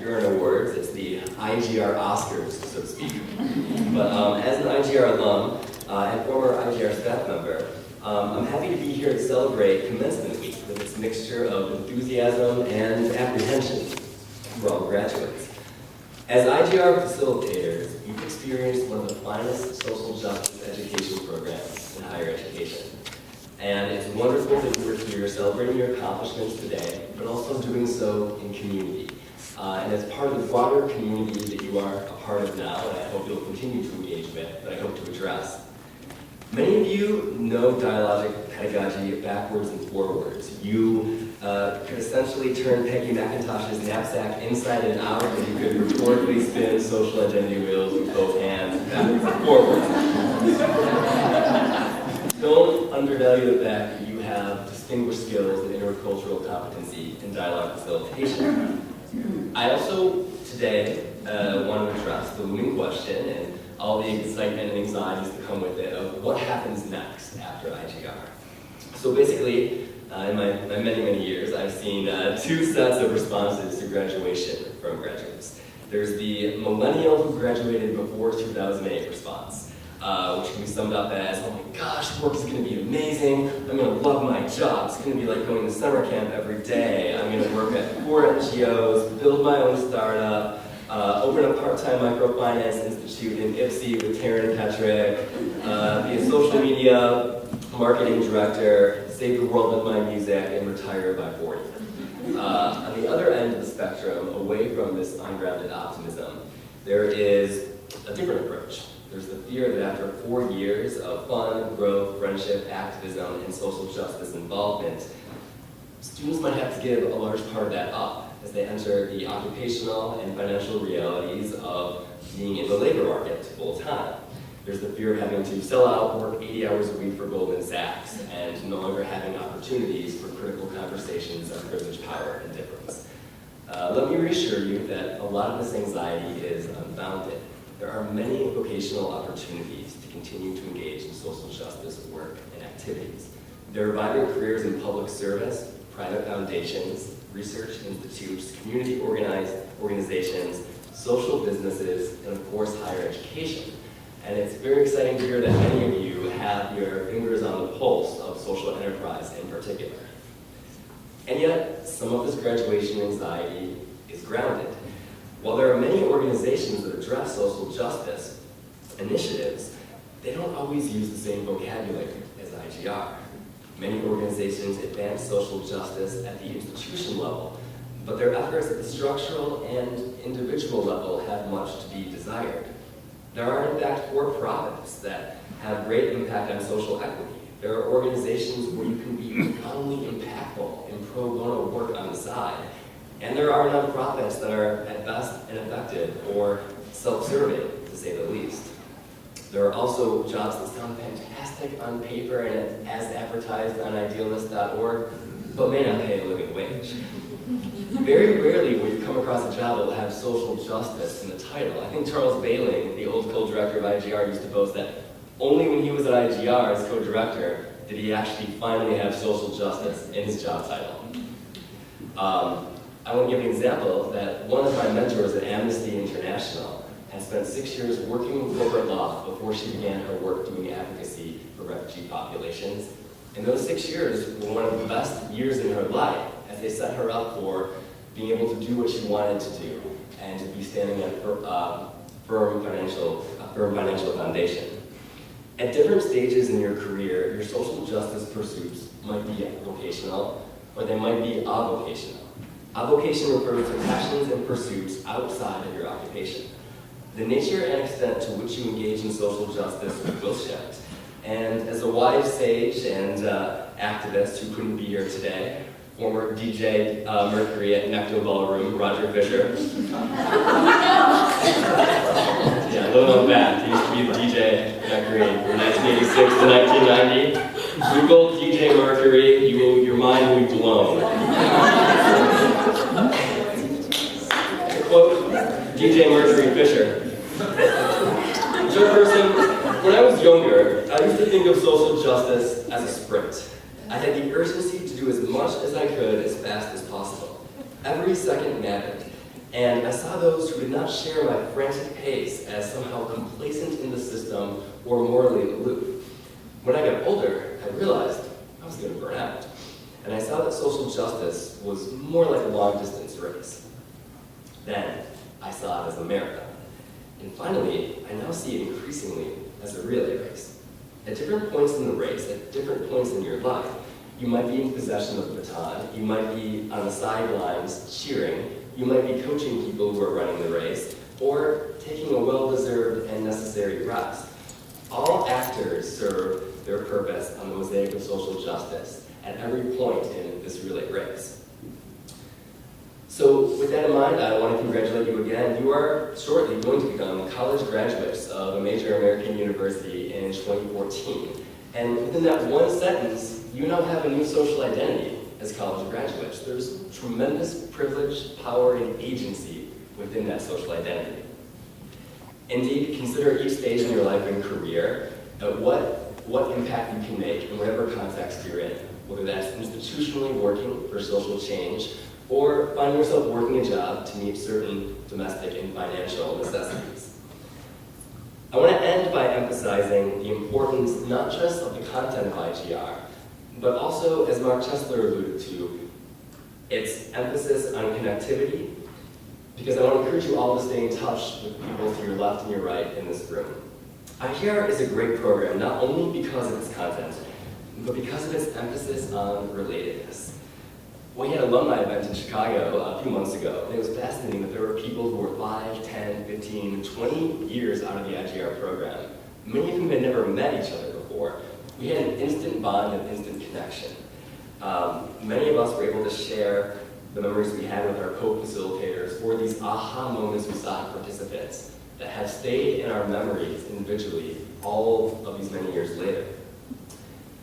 Gurin Awards. It's the IGR Oscars, so to speak. But as an IGR alum and former IGR staff member, I'm happy to be here to celebrate Commencement Week with its mixture of enthusiasm and apprehension for all graduates. As IGR facilitators, you've experienced one of the finest social justice education programs in higher education. And it's wonderful that you're here celebrating your accomplishments today, but also doing so in community. And as part of the broader community that you are a part of now, and I hope you'll continue to engage with, that I hope to address. Many of you know dialogic pedagogy backwards and forwards. You could essentially turn Peggy McIntosh's knapsack inside and out, and you could rhetorically spin social identity wheels with both hands backwards and forwards. Don't undervalue the fact that you have distinguished skills and intercultural competency in dialogue facilitation. I also, today, want to address the looming question and all the excitement and anxieties that come with it of what happens next after IGR. So basically, in my many, many years, I've seen two sets of responses to graduation from graduates. There's the millennial who graduated before 2008 response. Which can be summed up as, oh my gosh, work is going to be amazing, I'm going to love my job, it's going to be like going to summer camp every day, I'm going to work at 4 NGOs, build my own startup, open a part-time microfinance institute in Ipsy with Taryn and Patrick, be a social media marketing director, save the world with my music, and retire by 40. On the other end of the spectrum, away from this ungrounded optimism, there is a different approach. There's the fear that after 4 years of fun, growth, friendship, activism, and social justice involvement, students might have to give a large part of that up as they enter the occupational and financial realities of being in the labor market full time. There's the fear of having to sell out, work 80 hours a week for Goldman Sachs, and no longer having opportunities for critical conversations of privilege, power, and difference. Let me reassure you that a lot of this anxiety is unfounded. There are many vocational opportunities to continue to engage in social justice work and activities. There are vibrant careers in public service, private foundations, research institutes, community organizations, social businesses, and of course higher education. And it's very exciting to hear that many of you have your fingers on the pulse of social enterprise in particular. And yet, some of this graduation anxiety is grounded. While there are many organizations that address social justice initiatives, they don't always use the same vocabulary as IGR. Many organizations advance social justice at the institution level, but their efforts at the structural and individual level have much to be desired. There are, in fact, for-profits that have great impact on social equity. There are organizations where you can be profoundly impactful in pro bono work on the side. And there are nonprofits that are at best ineffective or self-serving, to say the least. There are also jobs that sound fantastic on paper and as advertised on idealist.org, but may not pay a living wage. Very rarely will you come across a job that will have social justice in the title. I think Charles Bailing, the old co-director of IGR, used to boast that only when he was at IGR as co-director did he actually finally have social justice in his job title. I want to give an example that one of my mentors at Amnesty International had spent 6 years working in corporate law before she began her work doing advocacy for refugee populations. And those 6 years were one of the best years in her life as they set her up for being able to do what she wanted to do and to be standing on a firm financial foundation. At different stages in your career, your social justice pursuits might be vocational or they might be avocational. Avocation refers to passions and pursuits outside of your occupation. The nature and extent to which you engage in social justice will shift. And as a wise sage and activist who couldn't be here today, former DJ Mercury at Necto Ballroom, Roger Fisher. Yeah, a little known fact, he used to be the DJ at Mercury from 1986 to 1990. Google DJ Mercury, your mind will be blown. Quote, DJ Mercury Fisher. Joe Person, when I was younger, I used to think of social justice as a sprint. I had the urgency to do as much as I could as fast as possible. Every second mattered. And I saw those who did not share my frantic pace as somehow complacent in the system or morally aloof. When I got older, I realized I was going to burn out. And I saw that social justice was more like a long-distance race. Then, I saw it as a marathon. And finally, I now see it increasingly as a relay race. At different points in the race, at different points in your life, you might be in possession of the baton, you might be on the sidelines cheering, you might be coaching people who are running the race, or taking a well-deserved and necessary rest. All actors serve their purpose on the mosaic of social justice at every point in this relay race. So with that in mind, I want to congratulate you again. You are shortly going to become college graduates of a major American university in 2014. And within that one sentence, you now have a new social identity as college graduates. There's tremendous privilege, power, and agency within that social identity. Indeed, consider each stage in your life and career what impact you can make in whatever context you're in, whether that's institutionally working for social change or finding yourself working a job to meet certain domestic and financial necessities. I want to end by emphasizing the importance not just of the content of IGR, but also, as Mark Chesler alluded to, its emphasis on connectivity, because I want to encourage you all to stay in touch with people to your left and your right in this room. IGR is a great program, not only because of its content, but because of its emphasis on relatedness. We had an alumni event in Chicago a few months ago, and it was fascinating that there were people who were 5, 10, 15, 20 years out of the IGR program. Many of whom had never met each other before. We had an instant bond and instant connection. Many of us were able to share the memories we had with our co-facilitators or these aha moments we saw in participants that have stayed in our memories individually all of these many years later.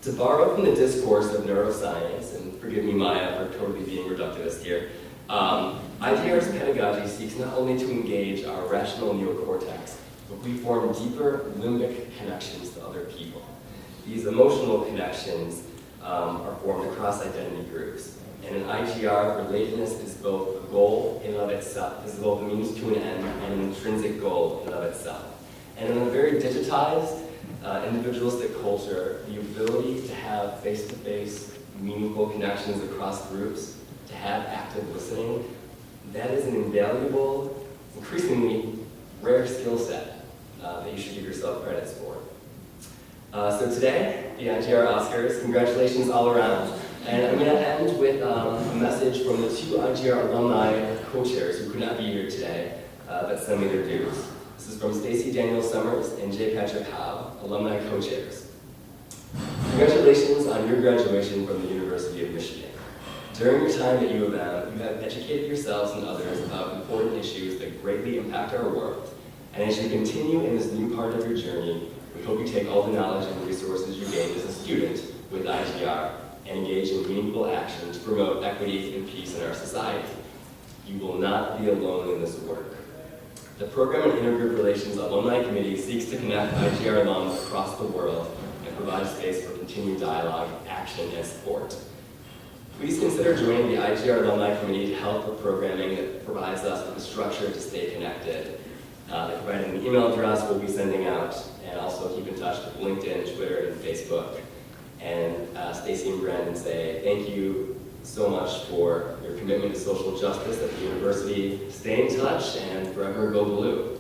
To borrow from the discourse of neuroscience, and forgive me, Maya, for totally being reductivist here, IGR's pedagogy seeks not only to engage our rational neocortex, but we form deeper limbic connections to other people. These emotional connections are formed across identity groups. And in IGR, relatedness is both a goal in and of itself, is both a means to an end and an intrinsic goal in and of itself. And in a very digitized, individualistic culture, the ability to have face-to-face, meaningful connections across groups, to have active listening, that is an invaluable, increasingly rare skill set that you should give yourself credits for. So today, the IGR Oscars, congratulations all around. And I'm going to end with a message from the 2 IGR alumni co-chairs who could not be here today, but send me their dues. This is from Stacy Daniel Summers and J. Patrick Howe, alumni co-chairs. Congratulations on your graduation from the University of Michigan. During your time at U of M, you have educated yourselves and others about important issues that greatly impact our world. And as you continue in this new part of your journey, we hope you take all the knowledge and resources you gained as a student with IGR and engage in meaningful action to promote equity and peace in our society. You will not be alone in this work. The Program on Intergroup Relations Alumni Committee seeks to connect IGR alums across the world and provide space for continued dialogue, action, and support. Please consider joining the IGR Alumni Committee to help with programming that provides us with the structure to stay connected. They provide an email address we'll be sending out, and also keep in touch with LinkedIn, Twitter, and Facebook. And Stacy and Brandon say thank you so much for your commitment to social justice at the university. Stay in touch and forever go blue.